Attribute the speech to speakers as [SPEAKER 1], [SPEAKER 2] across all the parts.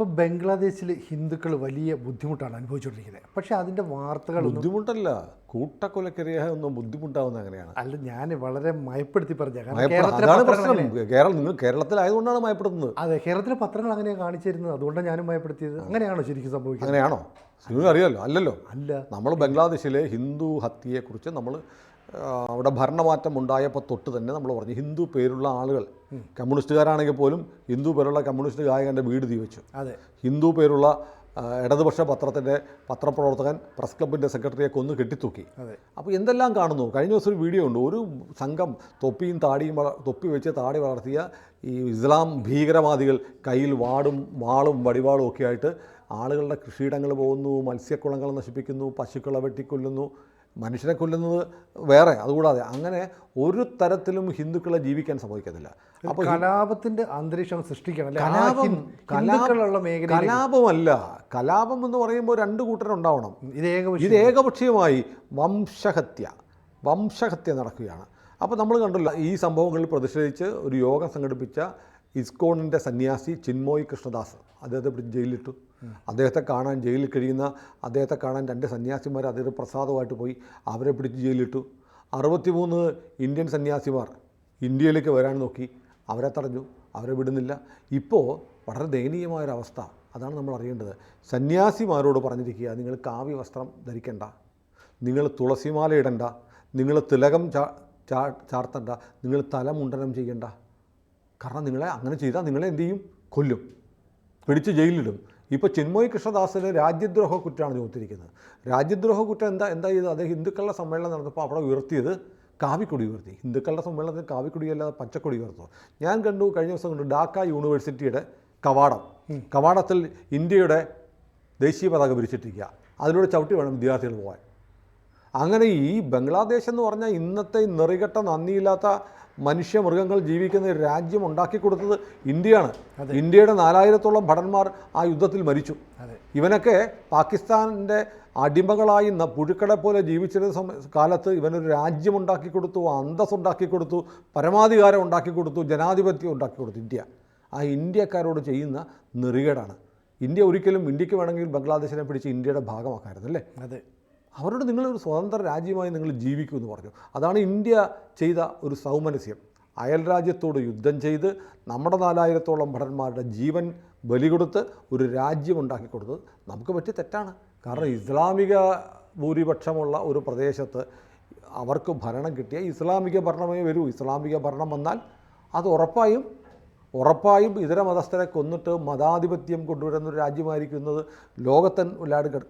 [SPEAKER 1] ഇപ്പോൾ ബംഗ്ലാദേശിൽ ഹിന്ദുക്കൾ വലിയ ബുദ്ധിമുട്ടാണ് അനുഭവിച്ചുകൊണ്ടിരിക്കുന്നത്. പക്ഷേ അതിൻ്റെ വാർത്തകൾ
[SPEAKER 2] ബുദ്ധിമുട്ടല്ല, കൂട്ടക്കൊലക്കിരയൊന്നും ബുദ്ധിമുട്ടാവുന്ന അങ്ങനെയാണ്.
[SPEAKER 1] അല്ല, ഞാൻ വളരെ മയപ്പെടുത്തി പറഞ്ഞ
[SPEAKER 2] അതാണ് പ്രശ്നം. നിങ്ങൾ കേരളത്തിലായതുകൊണ്ടാണ് മയപ്പെടുത്തുന്നത്.
[SPEAKER 1] അതെ, കേരളത്തിലെ പത്രങ്ങൾ അങ്ങനെയാണ് കാണിച്ചിരുന്നത്, അതുകൊണ്ടാണ് ഞാനും മയപ്പെടുത്തിയത്. അങ്ങനെയാണോ ശരിക്കും സംഭവിക്കുന്നത്?
[SPEAKER 2] അങ്ങനെയാണോ? നിങ്ങൾക്ക് അറിയാമല്ലോ. അല്ലല്ലോ.
[SPEAKER 1] അല്ല,
[SPEAKER 2] നമ്മൾ ബംഗ്ലാദേശിലെ ഹിന്ദു ഹത്യയെക്കുറിച്ച് നമ്മൾ അവിടെ ഭരണമാറ്റം ഉണ്ടായപ്പോൾ തൊട്ട് തന്നെ നമ്മൾ പറഞ്ഞു, ഹിന്ദു പേരുള്ള ആളുകൾ, കമ്മ്യൂണിസ്റ്റുകാരാണെങ്കിൽ പോലും ഹിന്ദു പേരുള്ള കമ്മ്യൂണിസ്റ്റ് ഗായകൻ്റെ വീട് തീ വെച്ചു.
[SPEAKER 1] അതെ,
[SPEAKER 2] ഹിന്ദു പേരുള്ള ഇടതുപക്ഷ പത്രത്തിൻ്റെ പത്രപ്രവർത്തകൻ പ്രസ് ക്ലബിൻ്റെ സെക്രട്ടറിയെ കൊന്ന് കെട്ടിത്തൂക്കി.
[SPEAKER 1] അതെ.
[SPEAKER 2] അപ്പോൾ എന്തെല്ലാം കാണുന്നു. കഴിഞ്ഞ ദിവസം ഒരു വീഡിയോ ഉണ്ട്, ഒരു സംഘം തൊപ്പിയും താടിയും തൊപ്പി വെച്ച് താടി വളർത്തിയ ഈ ഇസ്ലാം ഭീകരവാദികൾ കയ്യിൽ വാളും വടിവാളും ഒക്കെ ആയിട്ട് ആളുകളുടെ കൃഷിയിടങ്ങൾ പോകുന്നു, മത്സ്യക്കുളങ്ങൾ നശിപ്പിക്കുന്നു, പശുക്കളെ വെട്ടിക്കൊല്ലുന്നു, മനുഷ്യനെ കൊല്ലുന്നത് വേറെ. അതുകൂടാതെ അങ്ങനെ ഒരു തരത്തിലും ഹിന്ദുക്കളെ ജീവിക്കാൻ സംഭവിക്കുന്നില്ല.
[SPEAKER 1] അപ്പോൾ കലാപത്തിൻ്റെ അന്തരീക്ഷം സൃഷ്ടിക്കണം.
[SPEAKER 2] കലാപമല്ല, കലാപം എന്ന് പറയുമ്പോൾ രണ്ട് കൂട്ടരുണ്ടാവണം. ഇത് ഏകപക്ഷീയമായി വംശഹത്യ നടക്കുകയാണ്. അപ്പോൾ നമ്മൾ കണ്ടല്ലോ, ഈ സംഭവങ്ങളിൽ പ്രതിഷേധിച്ച് ഒരു യോഗം സംഘടിപ്പിച്ച ഇസ്കോണിൻ്റെ സന്യാസി ചിന്മോയ് കൃഷ്ണദാസ്, അദ്ദേഹത്തെ പിടിച്ച് ജയിലിലിട്ടു. അദ്ദേഹത്തെ കാണാൻ ജയിലിൽ കഴിയുന്ന അദ്ദേഹത്തെ കാണാൻ രണ്ട് സന്യാസിമാർ അദ്ദേഹം പ്രസാദമായിട്ട് പോയി, അവരെ പിടിച്ച് ജയിലിലിട്ടു. 63 ഇന്ത്യൻ സന്യാസിമാർ ഇന്ത്യയിലേക്ക് വരാൻ നോക്കി, അവരെ തടഞ്ഞു, അവരെ വിടുന്നില്ല. ഇപ്പോൾ വളരെ ദയനീയമായൊരവസ്ഥ, അതാണ് നമ്മൾ അറിയേണ്ടത്. സന്യാസിമാരോട് പറഞ്ഞിരിക്കുക, നിങ്ങൾ കാവ്യ വസ്ത്രം ധരിക്കണ്ട, നിങ്ങൾ തുളസിമാല ഇടണ്ട, നിങ്ങൾ തിലകം ചാർത്തണ്ട, നിങ്ങൾ തലമുണ്ടനം ചെയ്യണ്ട. കാരണം നിങ്ങളെ അങ്ങനെ ചെയ്താൽ നിങ്ങളെ എന്ത് ചെയ്യും? കൊല്ലും, പിടിച്ച് ജയിലിലിടും. ഇപ്പോൾ ചിന്മോയ് കൃഷ്ണദാസിന് രാജ്യദ്രോഹ കുറ്റമാണ് ചുമത്തിരിക്കുന്നത്. രാജ്യദ്രോഹ കുറ്റം എന്താ ചെയ്തത്? അദ്ദേഹം ഹിന്ദുക്കളുടെ സമ്മേളനം നടന്നപ്പോൾ അവിടെ ഉയർത്തിയത് കാവിക്കൊടി ഉയർത്തി. ഹിന്ദുക്കളുടെ സമ്മേളനത്തിൽ കാവിക്കൊടിയല്ലാതെ പച്ചക്കൊടി ഉയർത്തും. ഞാൻ കണ്ടു, കഴിഞ്ഞ ദിവസം കണ്ടു, ഡാക്ക യൂണിവേഴ്സിറ്റിയുടെ കവാടത്തിൽ ഇന്ത്യയുടെ ദേശീയ പതാക വിരിച്ചിട്ടിരിക്കുക. അതിലൂടെ ചവിട്ടി വേണം വിദ്യാർത്ഥികൾ പോകാൻ. അങ്ങനെ ഈ ബംഗ്ലാദേശ് എന്ന് പറഞ്ഞാൽ ഇന്നത്തെ നെറികെട്ട നന്ദിയില്ലാത്ത മനുഷ്യമൃഗങ്ങൾ ജീവിക്കുന്ന ഒരു രാജ്യം ഉണ്ടാക്കി കൊടുത്തത് ഇന്ത്യയാണ്. ഇന്ത്യയുടെ 4000-ഓളം ഭടന്മാർ ആ യുദ്ധത്തിൽ മരിച്ചു. ഇവനൊക്കെ പാകിസ്ഥാനിൻ്റെ അടിമകളായി പുഴുക്കളെ പോലെ ജീവിച്ചിരുന്ന കാലത്ത് ഇവനൊരു രാജ്യം ഉണ്ടാക്കി കൊടുത്തു, അന്തസ്സ് ഉണ്ടാക്കി കൊടുത്തു, പരമാധികാരം ഉണ്ടാക്കി കൊടുത്തു, ജനാധിപത്യം ഉണ്ടാക്കി കൊടുത്തു. ഇന്ത്യ ആ ഇന്ത്യക്കാരോട് ചെയ്യുന്ന നെറികേടാണ്. ഇന്ത്യക്ക് വേണമെങ്കിൽ ബംഗ്ലാദേശിനെ പിടിച്ച് ഇന്ത്യയുടെ ഭാഗമാക്കാമായിരുന്നു അല്ലേ?
[SPEAKER 1] അതെ.
[SPEAKER 2] അവരോട് നിങ്ങളൊരു സ്വതന്ത്ര രാജ്യമായി നിങ്ങൾ ജീവിക്കുമെന്ന് പറഞ്ഞു. അതാണ് ഇന്ത്യ ചെയ്ത ഒരു സൗമനസ്യം. അയൽ രാജ്യത്തോട് യുദ്ധം ചെയ്ത് നമ്മുടെ 4000-ഓളം ഭടന്മാരുടെ ജീവൻ ബലി കൊടുത്ത് ഒരു രാജ്യം ഉണ്ടാക്കി കൊടുത്തത് നമുക്ക് പറ്റിയ തെറ്റാണ്. കാരണം ഇസ്ലാമിക ഭൂരിപക്ഷമുള്ള ഒരു പ്രദേശത്ത് അവർക്ക് ഭരണം കിട്ടിയ ഇസ്ലാമിക ഭരണമേ വരൂ. ഇസ്ലാമിക ഭരണം വന്നാൽ അത് ഉറപ്പായും ഇതര മതസ്ഥരെ കൊന്നിട്ട് മതാധിപത്യം കൊണ്ടുവരുന്നൊരു രാജ്യമായിരിക്കുന്നത്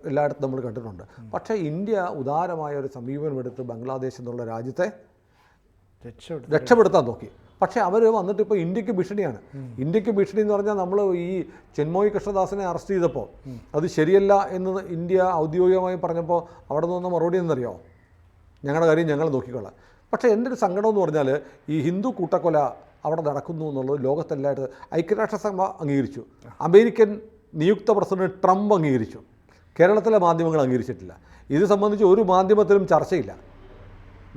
[SPEAKER 2] എല്ലായിടത്തും നമ്മൾ കണ്ടിട്ടുണ്ട്. പക്ഷേ ഇന്ത്യ ഉദാരമായ ഒരു സമീപനമെടുത്ത് ബംഗ്ലാദേശ് എന്നുള്ള രാജ്യത്തെ രക്ഷപ്പെടുത്താൻ നോക്കി. പക്ഷേ അവർ വന്നിട്ട് ഇപ്പോൾ ഇന്ത്യക്ക് ഭീഷണിയാണ്. ഇന്ത്യക്ക് ഭീഷണി എന്ന് പറഞ്ഞാൽ, നമ്മൾ ഈ ചിന്മോയ് കൃഷ്ണദാസിനെ അറസ്റ്റ് ചെയ്തപ്പോൾ അത് ശരിയല്ല എന്ന് ഇന്ത്യ ഔദ്യോഗികമായി പറഞ്ഞപ്പോൾ അവിടെ നിന്ന് മറുപടി എന്നറിയോ? ഞങ്ങളുടെ കാര്യം ഞങ്ങൾ നോക്കിക്കൊള്ളാം. പക്ഷേ എൻ്റെ ഒരു സങ്കടം എന്ന് പറഞ്ഞാൽ, ഈ ഹിന്ദു കൂട്ടക്കൊല അവിടെ നടക്കുന്നു എന്നുള്ളത് ലോകത്തെല്ലായിടത്ത് ഐക്യരാഷ്ട്രസഭ അംഗീകരിച്ചു, അമേരിക്കൻ നിയുക്ത പ്രസിഡന്റ് ട്രംപ് അംഗീകരിച്ചു, കേരളത്തിലെ മാധ്യമങ്ങൾ അംഗീകരിച്ചിട്ടില്ല. ഇത് സംബന്ധിച്ച് ഒരു മാധ്യമത്തിലും ചർച്ചയില്ല.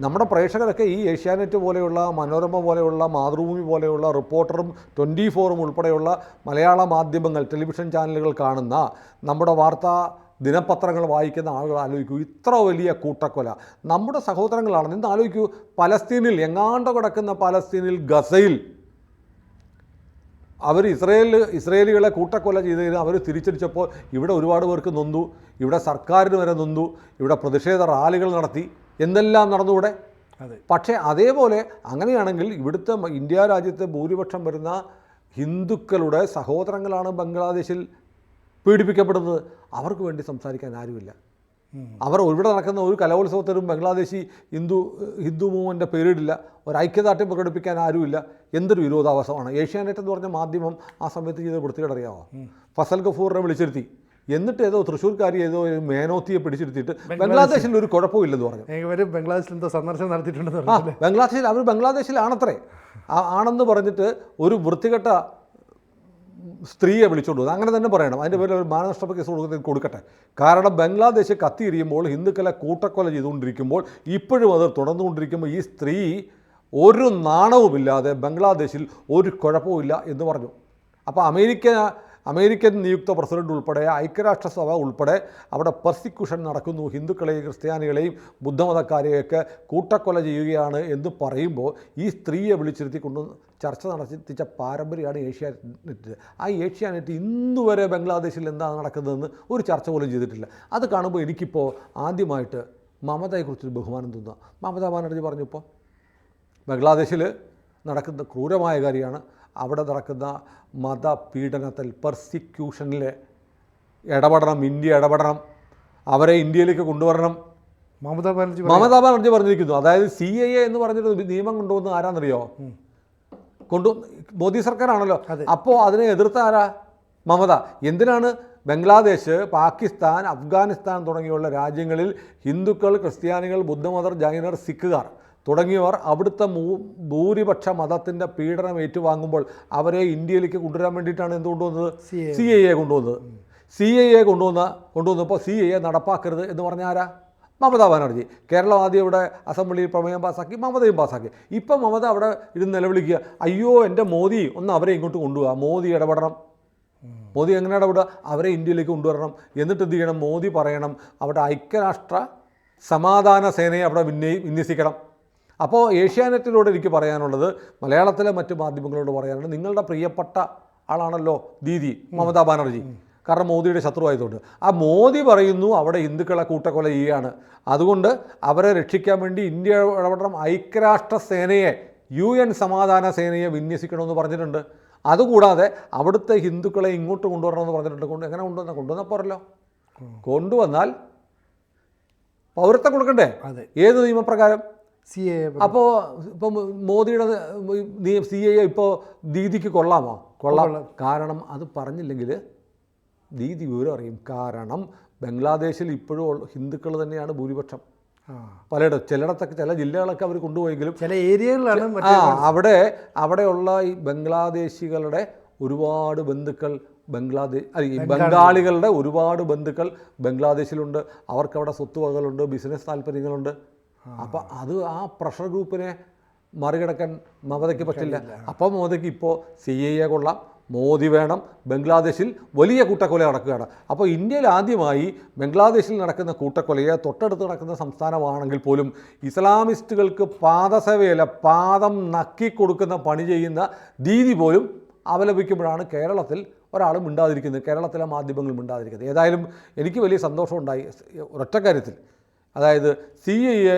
[SPEAKER 2] നമ്മുടെ പ്രേക്ഷകരൊക്കെ ഈ ഏഷ്യാനെറ്റ് പോലെയുള്ള, മനോരമ പോലെയുള്ള, മാതൃഭൂമി പോലെയുള്ള, റിപ്പോർട്ടറും 24 ഉൾപ്പെടെയുള്ള മലയാള മാധ്യമങ്ങൾ, ടെലിവിഷൻ ചാനലുകൾ കാണുന്ന, നമ്മുടെ വാർത്താ ദിനപത്രങ്ങൾ വായിക്കുന്ന ആളുകൾ ആലോചിക്കൂ, ഇത്ര വലിയ കൂട്ടക്കൊല നമ്മുടെ സഹോദരങ്ങളാണ്. ഇന്ന് ആലോചിക്കൂ, പലസ്തീനിൽ എങ്ങാണ്ട് കിടക്കുന്ന പലസ്തീനിൽ ഗസയിൽ അവർ ഇസ്രയേലികളെ കൂട്ടക്കൊല ചെയ്തതിന് അവർ തിരിച്ചടിച്ചപ്പോൾ ഇവിടെ ഒരുപാട് പേർക്ക് നൊന്തു, ഇവിടെ സർക്കാരിന് വരെ നൊന്തു, ഇവിടെ പ്രതിഷേധ റാലികൾ നടത്തി, എന്തെല്ലാം നടന്നുകൂടെ? പക്ഷേ അതേപോലെ അങ്ങനെയാണെങ്കിൽ ഇവിടുത്തെ ഇന്ത്യ രാജ്യത്തെ ഭൂരിപക്ഷം വരുന്ന ഹിന്ദുക്കളുടെ സഹോദരങ്ങളാണ് ബംഗ്ലാദേശിൽ പീഡിപ്പിക്കപ്പെടുന്നത്. അവർക്ക് വേണ്ടി സംസാരിക്കാൻ ആരുമില്ല. അവർ ഇവിടെ നടക്കുന്ന ഒരു കലോത്സവത്തിനും ബംഗ്ലാദേശി ഹിന്ദു മൂവ്മെൻ്റെ പേരിടില്ല, ഒരു ഐക്യദാർഢ്യം പ്രകടിപ്പിക്കാൻ ആരുമില്ല. എന്തൊരു വിരോധാഭാസമാണ്. ഏഷ്യാനെറ്റ് എന്ന് പറഞ്ഞ മാധ്യമം ആ സമയത്ത് ചെയ്ത വൃത്തികേടറിയാമോ? ഫസൽ ഗഫൂറിനെ വിളിച്ചിരുത്തി, എന്നിട്ട് ഏതോ തൃശ്ശൂർക്കാരി ഏതോ മേനോത്തിയെ പിടിച്ചിരുത്തിയിട്ട് ബംഗ്ലാദേശിൽ ഒരു കുഴപ്പമില്ലെന്ന് പറഞ്ഞു.
[SPEAKER 1] ബംഗ്ലാദേശിൽ എന്തോ സന്ദർശനം നടത്തിയിട്ടുണ്ടെന്ന്
[SPEAKER 2] അവർ ബംഗ്ലാദേശിലാണത്രേ ആണെന്ന് പറഞ്ഞിട്ട് ഒരു വൃത്തികെട്ട സ്ത്രീയെ വിളിച്ചുകൊണ്ട് പോകുന്നത്. അങ്ങനെ തന്നെ പറയണം. അതിൻ്റെ പേരിൽ ഒരു മാനനഷ്ട കേസ് കൊടുക്കട്ടെ. കാരണം ബംഗ്ലാദേശ് കത്തിയിരിക്കുമ്പോൾ, ഹിന്ദുക്കളെ കൂട്ടക്കൊല ചെയ്തുകൊണ്ടിരിക്കുമ്പോൾ, ഇപ്പോഴും അത് തുടർന്നുകൊണ്ടിരിക്കുമ്പോൾ ഈ സ്ത്രീ ഒരു നാണവുമില്ലാതെ ബംഗ്ലാദേശിൽ ഒരു കുഴപ്പമില്ല എന്ന് പറഞ്ഞു. അപ്പോൾ അമേരിക്കൻ നിയുക്ത പ്രസിഡന്റ് ഉൾപ്പെടെ ഐക്യരാഷ്ട്രസഭ ഉൾപ്പെടെ അവിടെ പെർസിക്യൂഷൻ നടക്കുന്നു, ഹിന്ദുക്കളെയും ക്രിസ്ത്യാനികളെയും ബുദ്ധമതക്കാരെയൊക്കെ കൂട്ടക്കൊല ചെയ്യുകയാണ് എന്ന് പറയുമ്പോൾ ഈ സ്ത്രീയെ വിളിച്ചിരുത്തി കൊണ്ട് ചർച്ച നടത്തിച്ച പാരമ്പര്യമാണ് ഏഷ്യാനെറ്റ്. ആ ഏഷ്യാനെറ്റ് ഇന്നുവരെ ബംഗ്ലാദേശിൽ എന്താണ് നടക്കുന്നതെന്ന് ഒരു ചർച്ച പോലും ചെയ്തിട്ടില്ല. അത് കാണുമ്പോൾ എനിക്കിപ്പോൾ ആദ്യമായിട്ട് മമതയെക്കുറിച്ചൊരു ബഹുമാനം തോന്നുക. മമതാ ബാനർജി പറഞ്ഞപ്പോൾ ബംഗ്ലാദേശിൽ നടക്കുന്ന ക്രൂരമായ കാര്യമാണ്, അവിടെ നടക്കുന്ന മതപീഡനത്തിൽ പെർസിക്യൂഷനിൽ ഇടപെടണം, ഇന്ത്യ ഇടപെടണം, അവരെ ഇന്ത്യയിലേക്ക് കൊണ്ടുവരണം.
[SPEAKER 1] മമതാ
[SPEAKER 2] ബാനർജി പറഞ്ഞിരിക്കുന്നു. അതായത് CAA എന്ന് പറഞ്ഞൊരു നിയമം കൊണ്ടുവന്ന് ആരാന്നറിയോ? മോദി സർക്കാരാണല്ലോ. അപ്പോൾ അതിനെ എതിർത്ത ആരാ? മമത. എന്തിനാണ് ബംഗ്ലാദേശ്, പാകിസ്ഥാൻ, അഫ്ഗാനിസ്ഥാൻ തുടങ്ങിയുള്ള രാജ്യങ്ങളിൽ ഹിന്ദുക്കൾ, ക്രിസ്ത്യാനികൾ, ബുദ്ധമതർ, ജൈനർ, സിഖുകാർ തുടങ്ങിയവർ അവിടുത്തെ ഭൂരിപക്ഷ മതത്തിൻ്റെ പീഡനം ഏറ്റുവാങ്ങുമ്പോൾ അവരെ ഇന്ത്യയിലേക്ക് കൊണ്ടുവരാൻ വേണ്ടിയിട്ടാണ് എന്ത് കൊണ്ടുവന്നത്? CAA കൊണ്ടുവന്നത്. CAA കൊണ്ടുവന്നപ്പോൾ CAA നടപ്പാക്കരുത് എന്ന് പറഞ്ഞ ആരാ? മമതാ ബാനർജി. കേരളം ആദ്യം ഇവിടെ അസംബ്ലിയിൽ പ്രമേയം പാസ്സാക്കി, മമതയും പാസ്സാക്കി. ഇപ്പം മമത അവിടെ ഇരുന്ന് നിലവിളിക്കുക, അയ്യോ എൻ്റെ മോദി ഒന്ന് അവരെ ഇങ്ങോട്ട് കൊണ്ടുപോകുക, മോദി ഇടപെടണം. മോദി എങ്ങനെ ഇടപെടുക? അവരെ ഇന്ത്യയിലേക്ക് കൊണ്ടുവരണം. എന്നിട്ട് എന്ത് ചെയ്യണം? മോദി പറയണം അവിടെ ഐക്യരാഷ്ട്ര സമാധാന സേനയെ അവിടെ വിന്യസിക്കണം. അപ്പോൾ ഏഷ്യാനെറ്റിലൂടെ എനിക്ക് പറയാനുള്ളത്, മലയാളത്തിലെ മറ്റ് മാധ്യമങ്ങളോട് പറയാനുള്ളത്, നിങ്ങളുടെ പ്രിയപ്പെട്ട ആളാണല്ലോ ദീദി മമതാ ബാനർജി, കാരണം മോദിയുടെ ശത്രുവായതുകൊണ്ട്. ആ മോദി പറയുന്നു അവിടെ ഹിന്ദുക്കളെ കൂട്ടക്കൊല ചെയ്യുകയാണ്, അതുകൊണ്ട് അവരെ രക്ഷിക്കാൻ വേണ്ടി ഇന്ത്യ ഇടപെടണം, ഐക്യരാഷ്ട്ര സേനയെ, UN സമാധാന സേനയെ വിന്യസിക്കണമെന്ന് പറഞ്ഞിട്ടുണ്ട്. അതുകൂടാതെ അവിടുത്തെ ഹിന്ദുക്കളെ ഇങ്ങോട്ട് കൊണ്ടുവരണമെന്ന് പറഞ്ഞിട്ടുണ്ട്. എങ്ങനെ കൊണ്ടുവന്നപ്പോഴല്ലോ കൊണ്ടുവന്നാൽ പൗരത്വം കൊടുക്കണ്ടേ? ഏത് നിയമപ്രകാരം?
[SPEAKER 1] CAA.
[SPEAKER 2] അപ്പോൾ ഇപ്പം മോദിയുടെ CAA ഇപ്പോൾ ദീദിക്ക് കൊള്ളാമോ? കൊള്ളാം. കാരണം അത് പറഞ്ഞില്ലെങ്കിൽ ദീദി വിവരം അറിയും. കാരണം ബംഗ്ലാദേശിൽ ഇപ്പോഴും ഹിന്ദുക്കൾ തന്നെയാണ് ഭൂരിപക്ഷം. ചിലയിടത്തൊക്കെ ചില ജില്ലകളൊക്കെ അവർ കൊണ്ടുപോയെങ്കിലും
[SPEAKER 1] ചില ഏരിയകളിലാണ്
[SPEAKER 2] അവിടെയുള്ള ഈ ബംഗ്ലാദേശികളുടെ ഒരുപാട് ബന്ധുക്കൾ ബംഗാളികളുടെ ഒരുപാട് ബന്ധുക്കൾ ബംഗ്ലാദേശിലുണ്ട്. അവർക്കവിടെ സ്വത്തുവകകളുണ്ട്, ബിസിനസ് താല്പര്യങ്ങളുണ്ട്. അപ്പം അത് ആ പ്രഷർ ഗ്രൂപ്പിനെ മറികടക്കാൻ മമതയ്ക്ക് പറ്റില്ല. അപ്പോൾ മമതയ്ക്ക് ഇപ്പോൾ CAA കൊള്ളാം, മോദി വേണം, ബംഗ്ലാദേശിൽ വലിയ കൂട്ടക്കൊല നടക്കുകയാണ്. അപ്പോൾ ഇന്ത്യയിൽ ആദ്യമായി ബംഗ്ലാദേശിൽ നടക്കുന്ന കൂട്ടക്കൊലയെ തൊട്ടടുത്ത് നടക്കുന്ന സംസ്ഥാനമാണെങ്കിൽ പോലും ഇസ്ലാമിസ്റ്റുകൾക്ക് പാദസേവയല്ല, പാദം നക്കിക്കൊടുക്കുന്ന പണി ചെയ്യുന്ന ദീദി പോലും അപലപിക്കുമ്പോഴാണ് കേരളത്തിൽ ഒരാളും മിണ്ടാതിരിക്കുന്നത്, കേരളത്തിലെ മാധ്യമങ്ങൾ മിണ്ടാതിരിക്കുന്നത്. ഏതായാലും എനിക്ക് വലിയ സന്തോഷമുണ്ടായി ഒരൊറ്റ കാര്യത്തിൽ, അതായത് CAA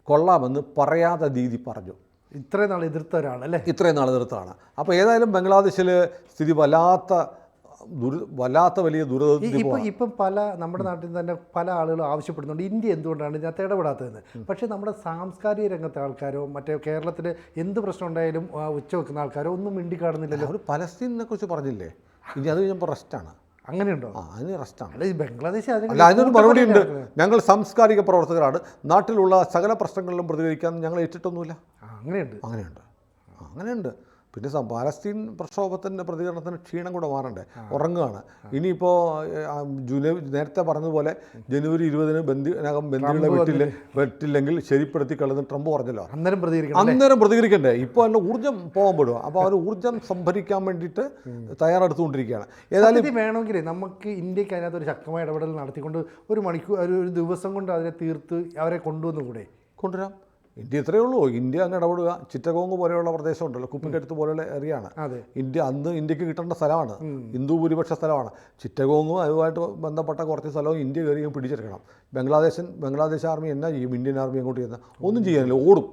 [SPEAKER 2] കൊള്ളാമെന്ന് പറയാതെ ദീദി പറഞ്ഞു.
[SPEAKER 1] ഇത്രയും നാൾ എതിർത്തവരാണല്ലേ?
[SPEAKER 2] ഇത്രയും നാൾ എതിർത്താണ്. അപ്പോൾ ഏതായാലും ബംഗ്ലാദേശിൽ സ്ഥിതി വല്ലാത്ത വലിയ ദുരിതം.
[SPEAKER 1] ഇപ്പം നമ്മുടെ നാട്ടിൽ തന്നെ പല ആളുകളും ആവശ്യപ്പെടുന്നുണ്ട് ഇന്ത്യ എന്തുകൊണ്ടാണ് ഇതിനകത്ത് ഇടപെടാത്തതെന്ന്. പക്ഷേ നമ്മുടെ സാംസ്കാരിക രംഗത്തെ ആൾക്കാരോ മറ്റേ കേരളത്തിൽ എന്ത് പ്രശ്നം ഉണ്ടായാലും ഉച്ച വെക്കുന്ന ആൾക്കാരോ ഒന്നും മിണ്ടി കാണുന്നില്ലല്ലോ.
[SPEAKER 2] ഒരു പലസ്തീനെ കുറിച്ച് പറഞ്ഞില്ലേ, ഇനി അത് കഴിഞ്ഞപ്പോൾ റെസ്റ്റാണ്.
[SPEAKER 1] അങ്ങനെയുണ്ടോ?
[SPEAKER 2] അതിന് റെസ്റ്റാണ്.
[SPEAKER 1] അല്ല, ഈ ബംഗ്ലാദേശ്
[SPEAKER 2] അല്ല, അതിനൊരു മറുപടി ഉണ്ട്. ഞങ്ങൾ സാംസ്കാരിക പ്രവർത്തകരാണ്, നാട്ടിലുള്ള സകല പ്രശ്നങ്ങളിലും പ്രതികരിക്കാൻ ഞങ്ങൾ ഏറ്റിട്ടൊന്നുമില്ല. അങ്ങനെയുണ്ട്. പിന്നെ പാലസ്തീൻ പ്രക്ഷോഭത്തിൻ്റെ പ്രതികരണത്തിന് ക്ഷീണം കൂടെ മാറണ്ടേ? ഉറങ്ങുകയാണ്. ഇനിയിപ്പോൾ നേരത്തെ പറഞ്ഞതുപോലെ ജനുവരി 20 ബന്ദികളെ വെട്ടില്ലെങ്കിൽ ശരിപ്പെടുത്തി കളന്ന് ട്രംപ് പറഞ്ഞല്ലോ. അന്നേരം പ്രതികരിക്കണ്ടേ? ഇപ്പോൾ അതിൻ്റെ ഊർജ്ജം പോകാൻ പെടുക. അപ്പോൾ അവർ ഊർജ്ജം സംഭരിക്കാൻ വേണ്ടിയിട്ട് തയ്യാറെടുത്തുകൊണ്ടിരിക്കുകയാണ്.
[SPEAKER 1] ഏതായാലും വേണമെങ്കിൽ നമുക്ക് ഇന്ത്യക്ക് അതിനകത്ത് ഒരു ശക്തമായ ഇടപെടൽ നടത്തിക്കൊണ്ട് ഒരു ദിവസം കൊണ്ട് അതിനെ തീർത്ത് അവരെ കൊണ്ടുവരാം. ഇന്ത്യ ഇത്രയേ ഉള്ളൂ. ഇന്ത്യ അങ്ങ് ഇടപെടുക. ചിറ്റഗോങ് പോലെയുള്ള പ്രദേശം ഉണ്ടല്ലോ, കുപ്പിക്കടുത്ത് പോലെയുള്ള ഏരിയയാണ് ഇന്ത്യ. അന്ന് ഇന്ത്യക്ക് കിട്ടേണ്ട സ്ഥലമാണ്, ഹിന്ദു ഭൂരിപക്ഷ സ്ഥലമാണ്. ചിറ്റഗോങ്ങും അതുമായിട്ട് ബന്ധപ്പെട്ട കുറച്ച് സ്ഥലവും ഇന്ത്യ കയറി പിടിച്ചെടുക്കണം. ബംഗ്ലാദേശ് ആർമി എന്നാ ചെയ്യും? ഇന്ത്യൻ ആർമി അങ്ങോട്ട് ചെയ്യുന്ന ഒന്നും ചെയ്യാനില്ല, ഓടും.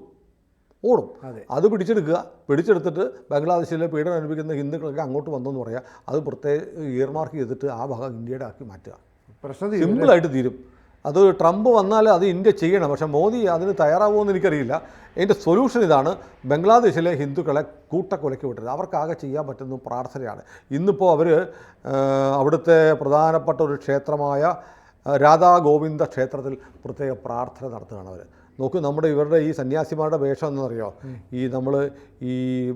[SPEAKER 1] അത് പിടിച്ചെടുത്തിട്ട് ബംഗ്ലാദേശിലെ പീഡനം അനുഭവിക്കുന്ന ഹിന്ദുക്കളൊക്കെ അങ്ങോട്ട് വന്നെന്ന് പറയാം. അത് പ്രത്യേക ഇയർമാർക്ക് ചെയ്തിട്ട് ആ ഭാഗം ഇന്ത്യയുടെ ആക്കി മാറ്റുക. പ്രശ്നം സിമ്പിളായിട്ട് തീരും. അത് ട്രംപ് വന്നാൽ അത് ഇന്ത്യ ചെയ്യണം. പക്ഷേ മോദി അതിന് തയ്യാറാവുമെന്ന് എനിക്കറിയില്ല. അതിൻ്റെ സൊല്യൂഷൻ ഇതാണ്: ബംഗ്ലാദേശിലെ ഹിന്ദുക്കളെ കൂട്ടക്കൊലയ്ക്ക് വിട്ടത്. അവർക്കാകെ ചെയ്യാൻ പറ്റുന്ന പ്രാർത്ഥനയാണ്. ഇന്നിപ്പോൾ അവർ അവിടുത്തെ പ്രധാനപ്പെട്ട ഒരു ക്ഷേത്രമായ രാധാ ഗോവിന്ദ ക്ഷേത്രത്തിൽ പ്രത്യേക പ്രാർത്ഥന നടത്തുകയാണ് അവർ. നോക്കൂ, ഇവരുടെ ഈ സന്യാസിമാരുടെ വേഷം എന്നറിയോ?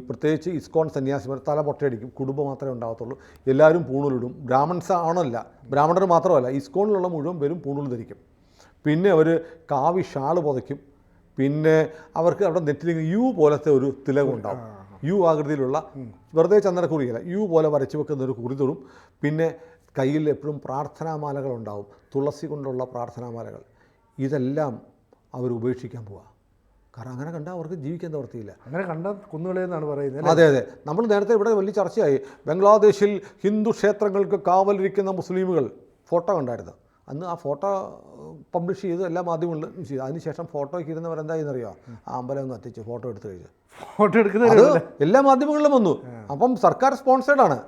[SPEAKER 1] പ്രത്യേകിച്ച് ഇസ്കോൺ സന്യാസിമാർ തല പൊട്ടയടിക്കും, കുടുംബം മാത്രമേ ഉണ്ടാകത്തുള്ളൂ, എല്ലാവരും പൂണൂലിടും. ബ്രാഹ്മണർ മാത്രമല്ല, ഇസ്കോണിലുള്ള മുഴുവൻ പേരും പൂണൂൽ ധരിക്കും. പിന്നെ അവർ കാവി ഷാള് പുതയ്ക്കും. പിന്നെ അവർക്ക് അവിടെ നെറ്റിലേക്ക് യു പോലത്തെ ഒരു തിലകം ഉണ്ടാവും.
[SPEAKER 2] യു ആകൃതിയിലുള്ള വെറുതെ ചന്ദനക്കുറിയല്ല, യു പോലെ വരച്ചു വെക്കുന്ന ഒരു കുറിതുറും, പിന്നെ കയ്യിൽ എപ്പോഴും പ്രാർത്ഥനാമാലകളുണ്ടാവും, തുളസി കൊണ്ടുള്ള പ്രാർത്ഥനാമാലകൾ. ഇതെല്ലാം അവർ ഉപേക്ഷിക്കാൻ പോവുക. കാരണം അങ്ങനെ കണ്ടാൽ അവർക്ക് ജീവിക്കാൻ നിവൃത്തിയില്ല.
[SPEAKER 1] അങ്ങനെ കണ്ടാൽ കുന്നുകളെന്നാണ് പറയുന്നത്.
[SPEAKER 2] അതെ അതെ, നമ്മൾ നേരത്തെ ഇവിടെ വലിയ ചർച്ചയായി. ബംഗ്ലാദേശിൽ ഹിന്ദു ക്ഷേത്രങ്ങൾക്ക് കാവലിരിക്കുന്ന മുസ്ലിമുകൾ ഫോട്ടോ കണ്ടായിരുന്നു. അന്ന് ആ ഫോട്ടോ പബ്ലിഷ് ചെയ്ത് എല്ലാ മാധ്യമങ്ങളിലും ചെയ്തു. അതിനുശേഷം ഫോട്ടോയ്ക്ക് ഇരുന്നവരെന്തായെന്നറിയോ, ആ അമ്പലം ഒന്ന് എത്തിച്ച് ഫോട്ടോ എടുത്തു കഴിഞ്ഞു.
[SPEAKER 1] ഫോട്ടോ എടുക്കുന്നത്
[SPEAKER 2] എല്ലാ മാധ്യമങ്ങളിലും വന്നു. അപ്പം സർക്കാർ സ്പോൺസേഡാണ്.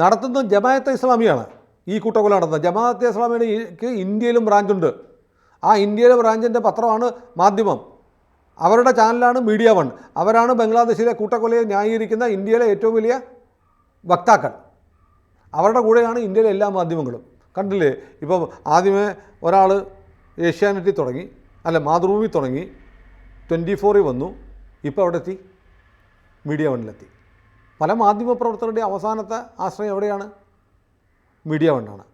[SPEAKER 2] നടത്തുന്നത് ജമാഅത്തെ ഇസ്ലാമിയാണ്. ഈ കൂട്ടക്കൊല നടത്തുന്നത് ജമാഅത്തെ ഇസ്ലാമിക്ക് ഇന്ത്യയിലും ബ്രാഞ്ചുണ്ട്. ആ ഇന്ത്യയിലെ ബ്രാഞ്ചിൻ്റെ പത്രമാണ് മാധ്യമം. അവരുടെ ചാനലാണ് മീഡിയ വൺ. അവരാണ് ബംഗ്ലാദേശിലെ കൂട്ടക്കൊലയെ ന്യായീകരിക്കുന്ന ഇന്ത്യയിലെ ഏറ്റവും വലിയ വക്താക്കൾ. അവരുടെ കൂടെയാണ് ഇന്ത്യയിലെ എല്ലാ മാധ്യമങ്ങളും. കണ്ടില്ലേ, ഇപ്പോൾ ആദ്യമേ ഒരാൾ ഏഷ്യാനെറ്റിൽ തുടങ്ങി, അല്ല മാതൃഭൂമി തുടങ്ങി, 24 വന്നു, ഇപ്പോൾ അവിടെ എത്തി മീഡിയ വണ്ണിലെത്തി. പല മാധ്യമപ്രവർത്തകരുടെ അവസാനത്തെ ആശ്രയം എവിടെയാണ്? മീഡിയ വണ്ണാണ്.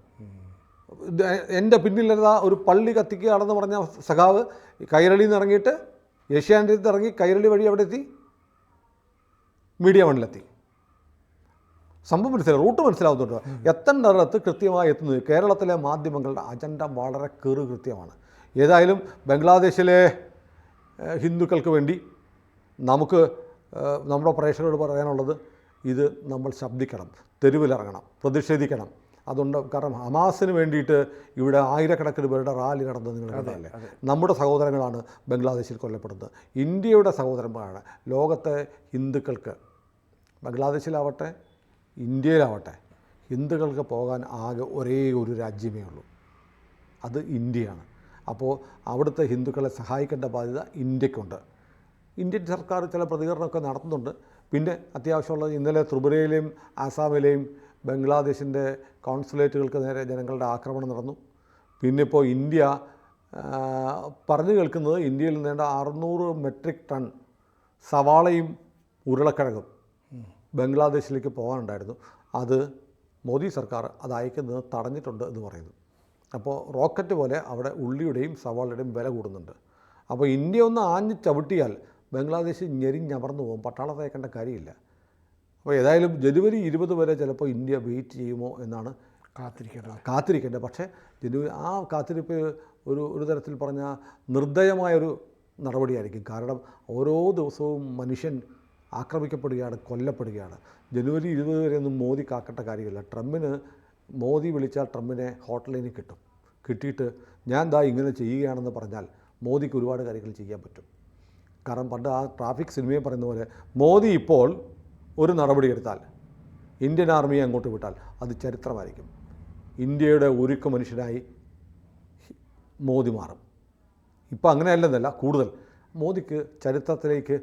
[SPEAKER 2] എൻ്റെ പിന്നിലതാ ഒരു പള്ളി കത്തിക്കുകയാണെന്ന് പറഞ്ഞ സഖാവ് കൈരളിയിൽ നിന്ന് ഇറങ്ങിയിട്ട് ഏഷ്യാനെറ്റിൽ ഇറങ്ങി കൈരളി വഴി എവിടെ എത്തി? മീഡിയ വണ്ണിലെത്തി. സംഭവം മനസ്സിലാവും, റൂട്ട് മനസ്സിലാവുന്നുണ്ടോ? എത്തേണ്ടടുത്ത് കൃത്യമായി എത്തുന്നത്. കേരളത്തിലെ മാധ്യമങ്ങളുടെ അജണ്ട വളരെ കൃത്യമാണ്. ഏതായാലും ബംഗ്ലാദേശിലെ ഹിന്ദുക്കൾക്ക് വേണ്ടി നമുക്ക് നമ്മുടെ പ്രേക്ഷകരോട് പറയാനുള്ളത്, ഇത് നമ്മൾ ശബ്ദിക്കണം, തെരുവിലിറങ്ങണം, പ്രതിഷേധിക്കണം. അതുകൊണ്ട് കാരണം ഹമാസിന് വേണ്ടിയിട്ട് ഇവിടെ ആയിരക്കണക്കിന് പേരുടെ റാലി നടന്നത് നിങ്ങൾ കണ്ടതല്ലേ. നമ്മുടെ സഹോദരങ്ങളാണ് ബംഗ്ലാദേശിൽ കൊല്ലപ്പെടുന്നത്, ഇന്ത്യയുടെ സഹോദരന്മാരാണ്. ലോകത്തെ ഹിന്ദുക്കൾക്ക് ബംഗ്ലാദേശിലാവട്ടെ ഇന്ത്യയിലാവട്ടെ ഹിന്ദുക്കൾക്ക് പോകാൻ ആകെ ഒരേ ഒരു രാജ്യമേ ഉള്ളൂ, അത് ഇന്ത്യയാണ്. അപ്പോൾ അവിടുത്തെ ഹിന്ദുക്കളെ സഹായിക്കേണ്ട ബാധ്യത ഇന്ത്യക്കുണ്ട്. ഇന്ത്യൻ സർക്കാർ ചില പ്രതികരണമൊക്കെ നടത്തുന്നുണ്ട്. പിന്നെ അത്യാവശ്യമുള്ളത് ഇന്നലെ ത്രിപുരയിലെയും ആസാമിലെയും ബംഗ്ലാദേശിൻ്റെ കോൺസുലേറ്റുകൾക്ക് നേരെ ജനങ്ങളുടെ ആക്രമണം നടന്നു. പിന്നെ ഇപ്പോൾ ഇന്ത്യ പറഞ്ഞു കേൾക്കുന്നത് ഇന്ത്യയിൽ നിന്നേണ്ട 600 മെട്രിക് ടൺ സവാളയും ഉരുളക്കിഴങ്ങും ബംഗ്ലാദേശിലേക്ക് പോകാനുണ്ടായിരുന്നു. അത് മോദി സർക്കാർ അത് അയക്കുന്നത് തടഞ്ഞിട്ടുണ്ട് എന്ന് പറയുന്നു. അപ്പോൾ റോക്കറ്റ് പോലെ അവിടെ ഉള്ളിയുടെയും സവാളയുടെയും വില കൂടുന്നുണ്ട്. അപ്പോൾ ഇന്ത്യ ഒന്ന് ആഞ്ഞ് ചവിട്ടിയാൽ ബംഗ്ലാദേശ് ഞെരിഞ്ഞമർന്നു പോകും, പട്ടാളത്തെ അയക്കേണ്ട കാര്യമില്ല. അപ്പോൾ ഏതായാലും ജനുവരി 20 വരെ ചിലപ്പോൾ ഇന്ത്യ വെയിറ്റ് ചെയ്യുമോ എന്നാണ് കാത്തിരിക്കേണ്ടത്. പക്ഷേ ആ കാത്തിരിപ്പ് ഒരു തരത്തിൽ പറഞ്ഞാൽ നിർദ്ദയമായൊരു നടപടിയായിരിക്കും. കാരണം ഓരോ ദിവസവും മനുഷ്യൻ ആക്രമിക്കപ്പെടുകയാണ്, കൊല്ലപ്പെടുകയാണ്. ജനുവരി 20 വരെ ഒന്നും മോദി കാക്കേണ്ട കാര്യമില്ല. മോദി വിളിച്ചാൽ ട്രംപിനെ ഹോട്ട്ലൈനിൽ കിട്ടിയിട്ട് ഞാൻ ദാ ഇങ്ങനെ ചെയ്യുകയാണെന്ന് പറഞ്ഞാൽ മോദിക്ക് ഒരുപാട് കാര്യങ്ങൾ ചെയ്യാൻ പറ്റും. കാരണം പണ്ട് ആ ട്രാഫിക് സിനിമയെ പറയുന്ന പോലെ മോദി ഇപ്പോൾ ഒരു നടപടിയെടുത്താൽ, ഇന്ത്യൻ ആർമിയെ അങ്ങോട്ട് വിട്ടാൽ അത് ചരിത്രമായിരിക്കും. ഇന്ത്യയുടെ ഒരുക്ക മനുഷ്യനായി മോദി മാറും. ഇപ്പോൾ അങ്ങനെയല്ലെന്നല്ല, കൂടുതൽ മോദിക്ക് ചരിത്രത്തിലേക്ക്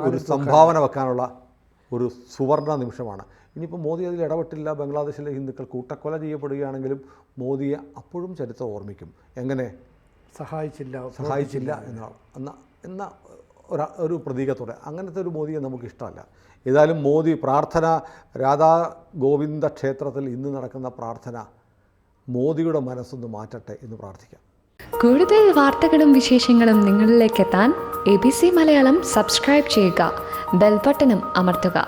[SPEAKER 2] ഒരു സംഭാവന വെക്കാനുള്ള ഒരു സുവർണ നിമിഷമാണ്. ഇനിയിപ്പോൾ മോദി അതിൽ ഇടപെട്ടില്ല, ബംഗ്ലാദേശിലെ ഹിന്ദുക്കൾ കൂട്ടക്കൊല ചെയ്യപ്പെടുകയാണെങ്കിലും മോദിയെ അപ്പോഴും ചരിത്രം ഓർമ്മിക്കും. എങ്ങനെ സഹായിച്ചില്ല എന്ന ഒരു പ്രതീകത്തോടെ. അങ്ങനത്തെ ഒരു മോദിയെ നമുക്കിഷ്ടമല്ല. ഏതായാലും മോദി പ്രാർത്ഥന, രാധാ ഗോവിന്ദ ക്ഷേത്രത്തിൽ ഇന്ന് നടക്കുന്ന പ്രാർത്ഥന മോദിയുടെ മനസ്സൊന്ന് മാറ്റട്ടെ എന്ന് പ്രാർത്ഥിക്കാം.
[SPEAKER 3] കൂടുതൽ വാർത്തകളും വിശേഷങ്ങളും നിങ്ങളിലേക്ക് എത്താൻ ABC മലയാളം സബ്സ്ക്രൈബ് ചെയ്യുക, ബെൽ ബട്ടണും അമർത്തുക.